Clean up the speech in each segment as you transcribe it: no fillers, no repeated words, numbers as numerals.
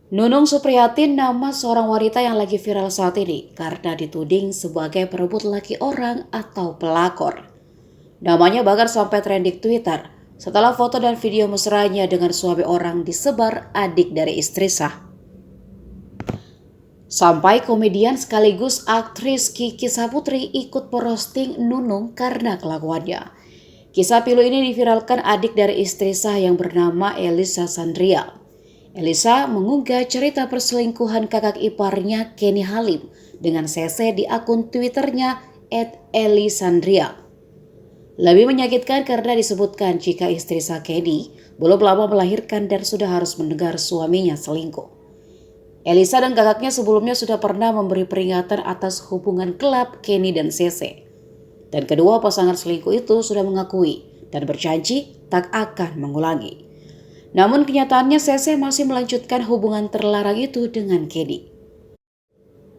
Nunung Supriyatin nama seorang wanita yang lagi viral saat ini karena dituding sebagai perebut laki orang atau pelakor. Namanya bahkan sampai trending Twitter setelah foto dan video mesranya dengan suami orang disebar adik dari istri sah. Sampai komedian sekaligus aktris Kiki Saputri ikut merosting Nunung karena kelakuannya. Kisah pilu ini diviralkan adik dari istri sah yang bernama Elisa Sandria. Elisa mengunggah cerita perselingkuhan kakak iparnya Kenny Halim dengan Sese di akun Twitternya @elisandria. Lebih menyakitkan karena disebutkan jika istri sah Kenny belum lama melahirkan dan sudah harus mendengar suaminya selingkuh. Elisa dan kakaknya sebelumnya sudah pernah memberi peringatan atas hubungan gelap Kenny dan Sese. Dan kedua pasangan selingkuh itu sudah mengakui dan berjanji tak akan mengulangi. Namun kenyataannya Sese masih melanjutkan hubungan terlarang itu dengan Kenny.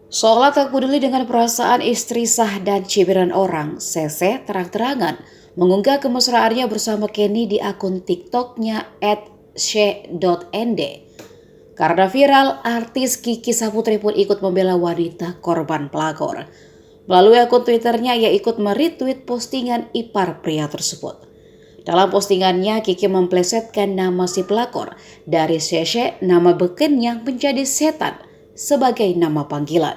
Seolah tak peduli dengan perasaan istri sah dan cibiran orang, Sese terang-terangan mengunggah kemesraannya bersama Kenny di akun TikToknya @she.nd. Karena viral, artis Kiki Saputri pun ikut membela wanita korban pelakor. Melalui akun Twitternya, ia ikut meretweet postingan ipar pria tersebut. Dalam postingannya, Kiki memplesetkan nama si pelakor dari Sese, nama bekennya menjadi setan sebagai nama panggilan.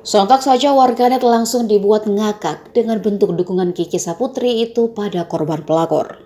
Sontak saja warganet langsung dibuat ngakak dengan bentuk dukungan Kiki Saputri itu pada korban pelakor.